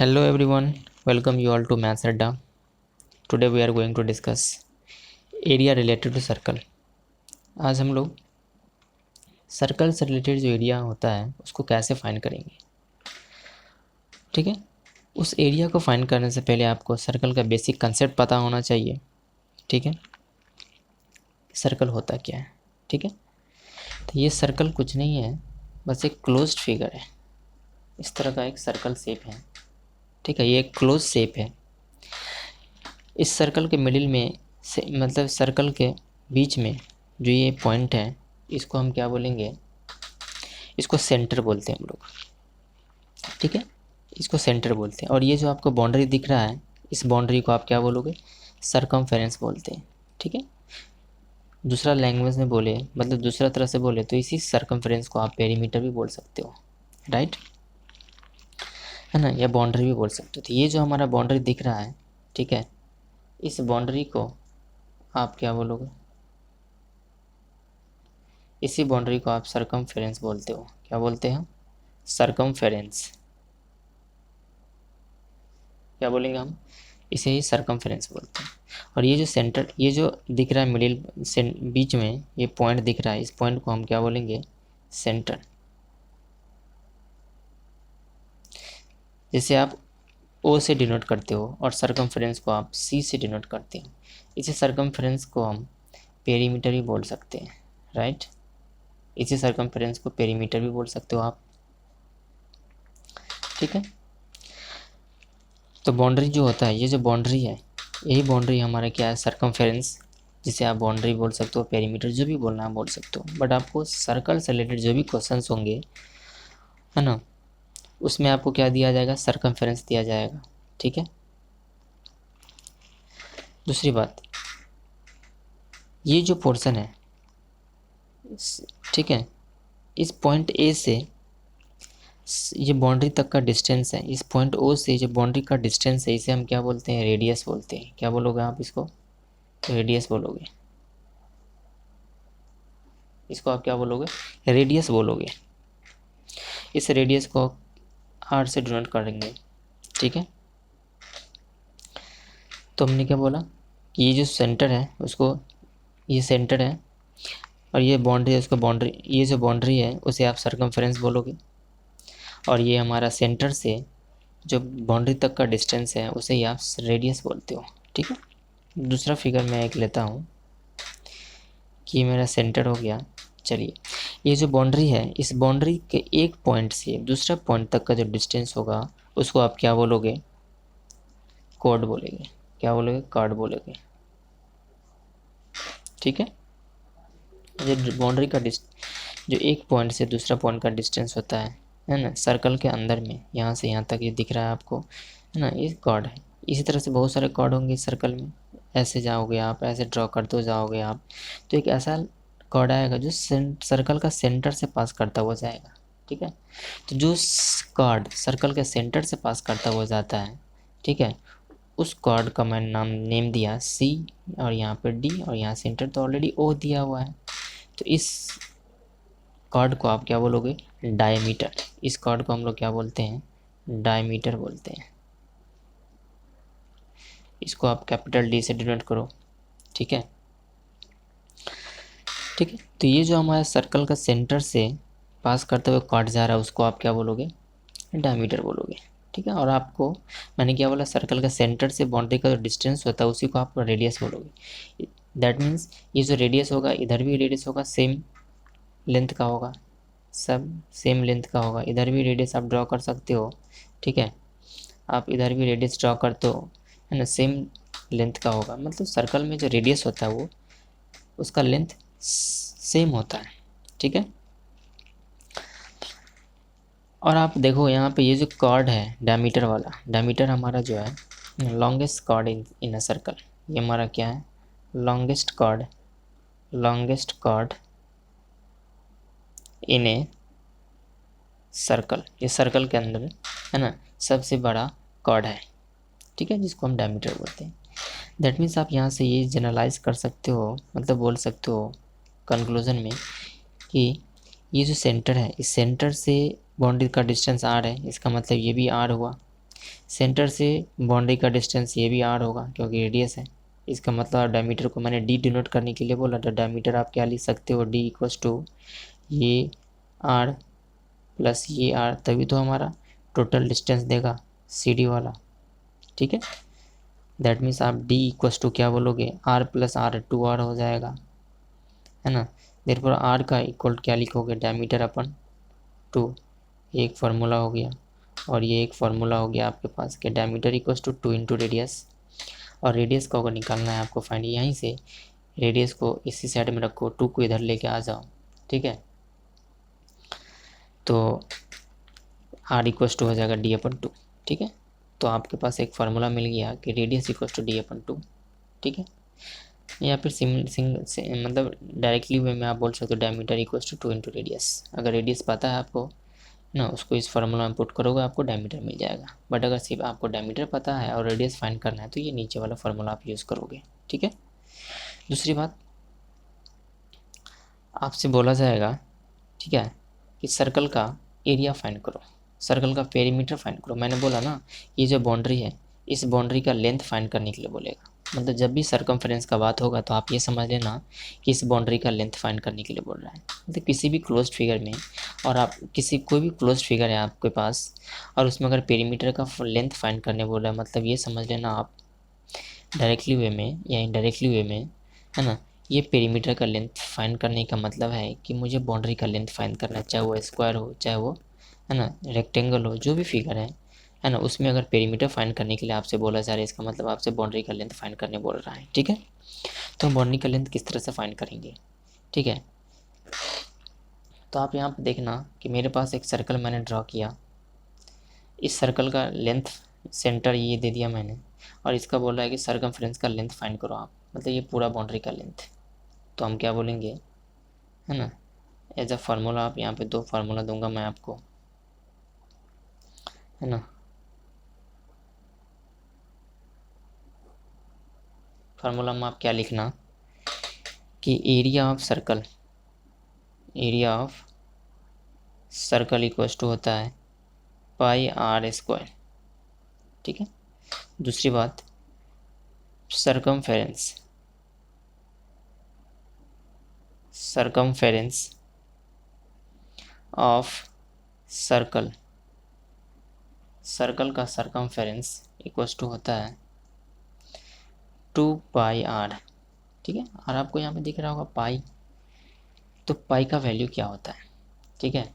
Hello everyone, welcome you all to Maths Adda. Today we are going to discuss area related to circle. आज हम लोग circle से related जो area होता है उसको कैसे फाइंड करेंगे। ठीक है, उस एरिया को फाइंड करने से पहले आपको सर्कल का बेसिक कंसेप्ट पता होना चाहिए। ठीक है, सर्कल होता क्या है। ठीक है, तो ये सर्कल कुछ नहीं है, बस एक क्लोज्ड फिगर है। इस तरह का एक सर्कल शेप है। ठीक है, ये एक क्लोज शेप है। इस सर्कल के मिडिल में से मतलब सर्कल के बीच में जो ये पॉइंट है इसको हम क्या बोलेंगे, इसको सेंटर बोलते हैं हम लोग। ठीक है, इसको सेंटर बोलते हैं। और ये जो आपको बाउंड्री दिख रहा है, इस बाउंड्री को आप क्या बोलोगे, सरकमफेरेंस बोलते हैं। ठीक है, दूसरा लैंग्वेज में बोले मतलब दूसरा तरह से बोले तो इसी सरकमफेरेंस को आप पेरीमीटर भी बोल सकते हो, राइट है ना, या बाउंड्री भी बोल सकते हो। तो ये जो हमारा बाउंड्री दिख रहा है, ठीक है, इस बाउंड्री को आप क्या बोलोगे, इसी बाउंड्री को आप सरकमफेरेंस बोलते हो। क्या बोलते हैं हम, सरकमफेरेंस। क्या बोलेंगे हम, इसे ही सरकमफेरेंस बोलते हैं। और ये जो सेंटर, ये जो दिख रहा है मिडिल से बीच में ये पॉइंट दिख रहा है, इस पॉइंट को हम क्या बोलेंगे, सेंटर। जैसे आप ओ से डिनोट करते हो और सरकमफेरेंस को आप सी से डिनोट करते हो, इसी सरकमफेरेंस को हम पेरीमीटर भी बोल सकते हैं, राइट। इसी सरकमफेरेंस को पेरीमीटर भी बोल सकते हो आप। ठीक है, तो बाउंड्री जो होता है, ये जो बाउंड्री है, यही बाउंड्री हमारा क्या है, सरकमफेरेंस, जिसे आप बाउंड्री बोल सकते हो, पेरीमीटर जो भी बोलना है बोल सकते हो। बट आपको सर्कल से रिलेटेड जो भी क्वेश्चंस होंगे, है ना, उसमें आपको क्या दिया जाएगा, सरकमफेरेंस दिया जाएगा। ठीक है, दूसरी बात, ये जो पोर्शन है, ठीक है, इस पॉइंट ए से ये बाउंड्री तक का डिस्टेंस है, इस पॉइंट ओ से जो बाउंड्री का डिस्टेंस है, इसे हम क्या बोलते हैं, रेडियस बोलते हैं। क्या बोलोगे आप इसको, रेडियस बोलोगे। इसको आप क्या बोलोगे, रेडियस बोलोगे। इस रेडियस को आर से डिनोट करेंगे। ठीक है, तो हमने क्या बोला कि ये जो सेंटर है उसको, ये सेंटर है और ये बाउंड्री है, उसको बाउंड्री, ये जो बाउंड्री है उसे आप सरकमफेरेंस बोलोगे। और ये हमारा सेंटर से जो बाउंड्री तक का डिस्टेंस है उसे ही आप रेडियस बोलते हो। ठीक है, दूसरा फिगर मैं एक लेता हूँ कि ये मेरा सेंटर हो गया। चलिए, ये जो बाउंड्री है, इस बाउंड्री के एक पॉइंट से दूसरा पॉइंट तक का जो डिस्टेंस होगा उसको आप क्या बोलोगे, कॉर्ड बोलेंगे। क्या बोलोगे, कॉर्ड बोलोगे। ठीक है, जो बाउंड्री का जो एक पॉइंट से दूसरा पॉइंट का डिस्टेंस होता है ना, सर्कल के अंदर में, यहाँ से यहाँ तक ये दिख रहा है आपको, है ना, ये कॉर्ड है। इसी तरह से बहुत सारे कॉर्ड होंगे सर्कल में, ऐसे जाओगे आप, ऐसे ड्रॉ करते हो जाओगे आप, तो एक ऐसा कॉर्ड आएगा जो सर्कल का सेंटर से पास करता हुआ जाएगा। ठीक है, तो जो कॉर्ड सर्कल के सेंटर से पास करता हुआ जाता है, ठीक है, उस कॉर्ड का मैंने नेम दिया सी, और यहाँ पे डी, और यहाँ सेंटर तो ऑलरेडी ओ दिया हुआ है। तो इस कॉर्ड को आप क्या बोलोगे, डायमीटर। इस कॉर्ड को हम लोग क्या बोलते हैं, डायमीटर बोलते हैं। इसको आप कैपिटल डी से डिनोट करो। ठीक है, ठीक है, तो ये जो हमारा सर्कल का सेंटर से पास करते हुए कॉर्ड जा रहा है उसको आप क्या बोलोगे, डायमीटर बोलोगे। ठीक है, और आपको मैंने क्या बोला, सर्कल का सेंटर से बाउंड्री का जो डिस्टेंस होता है उसी को आप रेडियस बोलोगे। दैट मीन्स ये जो रेडियस होगा, इधर भी रेडियस होगा, सेम लेंथ का होगा, सब सेम लेंथ का होगा। इधर भी रेडियस आप ड्रॉ कर सकते हो। ठीक है, आप इधर भी रेडियस ड्रॉ करते हो, है ना, सेम लेंथ का होगा। मतलब सर्कल में जो रेडियस होता है वो, उसका लेंथ सेम होता है। ठीक है, और आप देखो यहाँ पे ये जो कॉर्ड है डायमीटर वाला, डायमीटर हमारा जो है longest chord in a circle. ये हमारा क्या है, longest chord, longest chord in a circle. ये सर्कल के अंदर, है ना, सबसे बड़ा कॉर्ड है। ठीक है, जिसको हम डायमीटर बोलते हैं। दैट मीन्स आप यहाँ से ये जनरलाइज कर सकते हो, मतलब बोल सकते हो कंक्लूजन में कि ये जो सेंटर है, इस सेंटर से बाउंड्री का डिस्टेंस आर है, इसका मतलब ये भी आर हुआ। सेंटर से बाउंड्री का डिस्टेंस ये भी आर होगा क्योंकि रेडियस है। इसका मतलब डायमीटर को मैंने डी डिनोट करने के लिए बोला था। डायमीटर आप क्या लिख सकते हो, डी इक्वल्स टू ये आर प्लस ये आर, तभी तो हमारा टोटल डिस्टेंस देगा सी डी वाला। ठीक है, दैट मीन्स आप डी इक्वल्स टू क्या बोलोगे, आर प्लस आर, 2r हो जाएगा, है ना। देयरफॉर आर का इक्वल क्या लिखोगे, डायमीटर अपन 2, ये एक फार्मूला हो गया। और ये एक फार्मूला हो गया आपके पास कि diameter equals to 2 into radius. और रेडियस को अगर निकालना है आपको फाइंड, यहीं से रेडियस को इसी साइड में रखो, 2 को इधर लेके आ जाओ। ठीक है, तो आर इक्वल्स टू हो जाएगा डी अपन 2। ठीक है, तो आपके पास एक फार्मूला मिल गया कि रेडियस इक्वल्स टू डी अपन 2। ठीक है, या फिर मतलब डायरेक्टली वे में आप बोल सकते हो diameter equals to 2 into radius. अगर रेडियस पता है आपको ना, उसको इस फार्मूला में पुट करोगे आपको डायमीटर मिल जाएगा। बट अगर सिर्फ आपको डायमीटर पता है और रेडियस फाइंड करना है तो ये नीचे वाला फार्मूला आप यूज़ करोगे। ठीक है, दूसरी बात आपसे बोला जाएगा, ठीक है, कि सर्कल का एरिया फाइंड करो, सर्कल का पेरीमीटर फाइंड करो। मैंने बोला ना, ये जो बाउंड्री है इस बाउंड्री का लेंथ फाइंड करने के लिए बोलेगा। मतलब जब भी सर्कमफ्रेंस का बात होगा तो आप ये समझ लेना कि इस बाउंड्री का लेंथ फाइंड करने के लिए बोल रहा है। मतलब किसी भी क्लोज्ड फिगर में, और आप किसी कोई भी क्लोज्ड फिगर है आपके पास और उसमें अगर पेरीमीटर का लेंथ फाइंड करने बोल रहा है, मतलब ये समझ लेना आप डायरेक्टली वे में या इनडायरेक्टली वे में, है ना, ये पेरीमीटर का लेंथ फाइंड करने का मतलब है कि मुझे बाउंड्री का लेंथ फाइंड करना है, चाहे वो स्क्वायर हो, चाहे वो, है ना, रेक्टेंगल हो, जो भी फिगर है ना, उसमें अगर पेरीमीटर फाइंड करने के लिए आपसे बोला जा रहा है, इसका मतलब आपसे बाउंड्री का लेंथ फाइंड करने बोल रहा है। ठीक है, तो हम बाउंड्री का लेंथ किस तरह से फाइंड करेंगे। ठीक है, तो आप यहाँ पे देखना कि मेरे पास एक सर्कल मैंने ड्रॉ किया, इस सर्कल का लेंथ सेंटर ये दे दिया मैंने, और इसका बोल रहा है कि सर्कमफ्रेंस का लेंथ फाइंड करो आप, मतलब ये पूरा बाउंड्री का लेंथ। तो हम क्या बोलेंगे, है ना, एज अ फार्मूला, आप यहाँ पे 2 फार्मूला दूंगा मैं आपको, है ना। फार्मूला में आप क्या लिखना कि area of circle, area of circle equals to होता है पाई आर स्क्वायर। ठीक है, दूसरी बात circumference, circumference of circle, circle का सरकमफेरेंस इक्वल्स टू होता है 2 पाई आर। ठीक है, और आपको यहाँ पे दिख रहा होगा पाई, तो पाई का वैल्यू क्या होता है। ठीक है,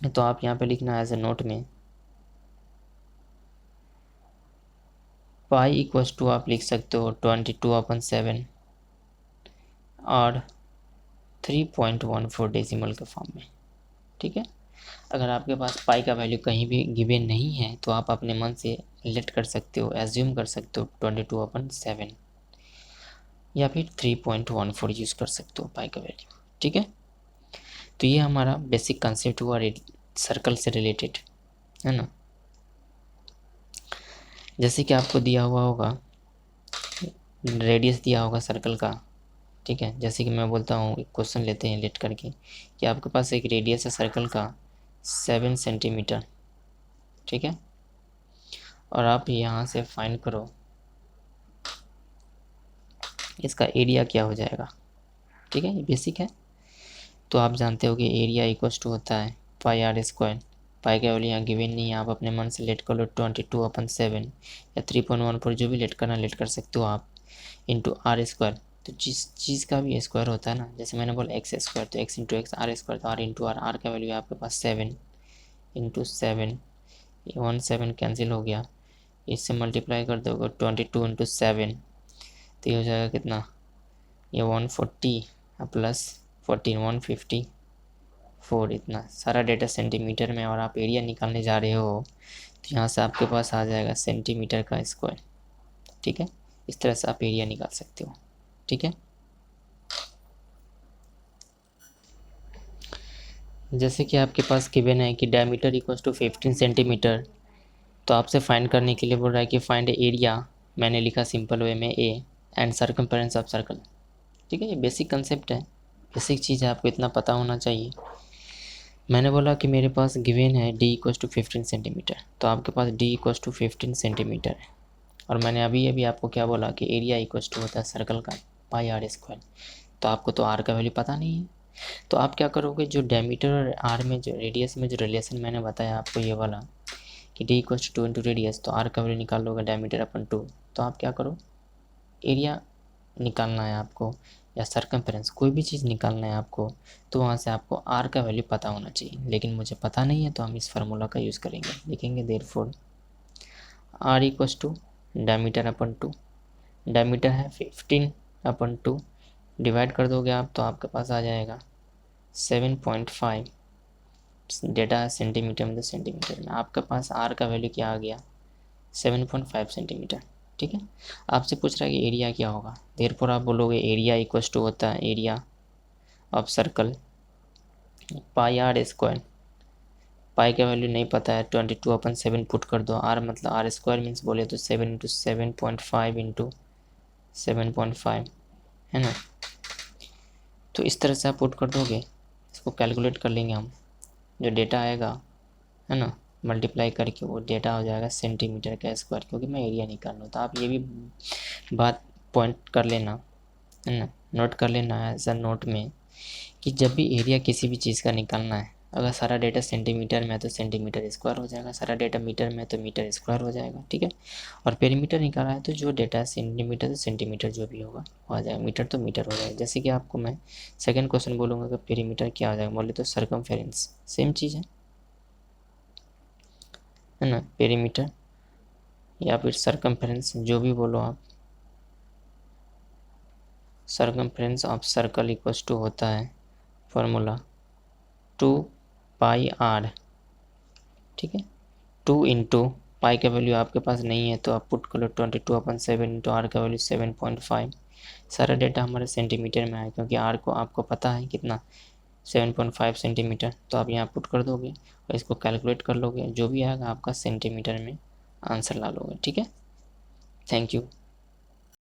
तो आप यहाँ पे लिखना एज ए नोट में पाई इक्वल्स टू आप लिख सकते हो 22/7 और 3.14 डेसिमल के फॉर्म में। ठीक है, अगर आपके पास पाई का वैल्यू कहीं भी गिवन नहीं है तो आप अपने मन से लेट कर सकते हो, एज्यूम कर सकते हो 22/7 या फिर 3.14 यूज़ कर सकते हो पाई का वैल्यू। ठीक है, तो ये हमारा बेसिक कंसेप्ट हुआ सर्कल से रिलेटेड, है ना। जैसे कि आपको दिया हुआ होगा रेडियस दिया होगा सर्कल का। ठीक है, जैसे कि मैं बोलता हूँ, एक क्वेश्चन लेते हैं लेट करके कि आपके पास एक रेडियस है सर्कल का 7 सेंटीमीटर। ठीक है, और आप यहाँ से फाइंड करो इसका एरिया क्या हो जाएगा। ठीक है, ये बेसिक है। तो आप जानते हो कि एरिया इक्वल्स टू होता है पाई आर स्क्वायर। पाई का वैल्यू यहाँ गिवन नहीं है, आप अपने मन से लेट कर लो 22/7 या 3.14, जो भी लेट करना लेट कर सकते हो आप, इंटू आर स्क्वायर। तो जिस चीज़ का भी स्क्वायर होता है ना, जैसे मैंने बोला एक्स स्क्वायर, तो x into x, r square तो आर इंटू आर। आर का वैल्यू है आपके पास 7 इंटू 7, 1 7 कैंसिल हो गया, इससे मल्टीप्लाई कर दोगे 22 इंटू 7, तो ये हो जाएगा कितना, ये 140 प्लस 14, 154। इतना सारा डेटा सेंटीमीटर में, और आप एरिया निकालने जा रहे हो तो यहाँ से आपके पास आ जाएगा सेंटीमीटर का स्क्वायर। ठीक है, इस तरह से आप एरिया निकाल सकते हो। ठीक है, जैसे कि आपके पास गिवन है कि डायमीटर इक्वल्स टू 15 सेंटीमीटर, तो आपसे फाइंड करने के लिए बोल रहा है कि फाइंड एरिया, मैंने लिखा सिंपल वे में ए, एंड सर्कमफेरेंस ऑफ सर्कल। ठीक है, ये बेसिक कंसेप्ट है, बेसिक चीज़ है, आपको इतना पता होना चाहिए। मैंने बोला कि मेरे पास गिवन है d इक्वल टू 15 सेंटीमीटर, तो आपके पास d इक्वल टू 15 सेंटीमीटर है। और मैंने अभी आपको क्या बोला कि एरिया इक्वल टू होता है सर्कल का पाई आर स्क्वायर। तो आपको तो आर का वैल्यू पता नहीं है, तो आप क्या करोगे, जो डायमीटर और आर में जो रेडियस में जो रिलेशन मैंने बताया आपको ये वाला कि d equal to 2 into radius, तो आर का वैल्यू निकाल लोगे डायमीटर अपन 2। तो आप क्या करो, एरिया निकालना है आपको या सरकमफेरेंस कोई भी चीज़ निकालना है आपको, तो वहाँ से आपको आर का वैल्यू पता होना चाहिए। लेकिन मुझे पता नहीं है, तो हम इस फार्मूला का यूज़ करेंगे। लिखेंगे therefore r equals to diameter upon 2, diameter है 15 अपन 2, डिवाइड कर दोगे आप तो आपके पास आ जाएगा 7.5। डेटा है सेंटीमीटर में, तो सेंटीमीटर में आपके पास आर का वैल्यू क्या आ गया 7.5 सेंटीमीटर। ठीक है, आपसे पूछ रहा है कि एरिया क्या होगा, देयरफॉर आप बोलोगे एरिया इक्वल्स टू होता है area of circle pi r square. Pi का वैल्यू नहीं पता है, 22 अपन 7 पुट कर दो, आर मतलब आर स्क्वायर मीन्स बोले तो 7 इंटू 7.5 इंटू 7.5 है ना। तो इस तरह से आप पुट कर दोगे, इसको कैलकुलेट कर लेंगे हम, जो डेटा आएगा है ना मल्टीप्लाई करके वो डेटा हो जाएगा सेंटीमीटर का स्क्वायर, क्योंकि मैं एरिया निकाल लूँ। तो आप ये भी बात पॉइंट कर लेना है ना, नोट कर लेना एज अ नोट में कि जब भी एरिया किसी भी चीज़ का निकालना है, अगर सारा डेटा सेंटीमीटर में है तो सेंटीमीटर स्क्वायर हो जाएगा, सारा डेटा मीटर में है तो मीटर स्क्वायर हो जाएगा। ठीक है, और पेरीमीटर निकाला है तो जो डेटा है सेंटीमीटर तो सेंटीमीटर जो भी होगा वो आ जाएगा, मीटर तो मीटर हो जाएगा। जैसे कि आपको मैं सेकंड क्वेश्चन बोलूँगा कि पेरीमीटर क्या हो जाएगा, बोले तो सर्कमफेरेंस, सेम चीज़ है ना, पेरीमीटर या फिर सर्कमफेरेंस जो भी बोलो आप। Circumference of circle equals to होता है फॉर्मूला 2 पाई आर। ठीक है, 2 इंटू पाई का वैल्यू आपके पास नहीं है तो आप पुट करो 22 अपन 7 इंटू आर का वैल्यू 7.5। सारा डेटा हमारे सेंटीमीटर में आए क्योंकि आर को आपको पता है कितना 7.5 सेंटीमीटर, तो आप यहाँ पुट कर दोगे और इसको कैलकुलेट कर लोगे, जो भी आएगा आपका सेंटीमीटर में आंसर ला लोगे। ठीक है, थैंक यू।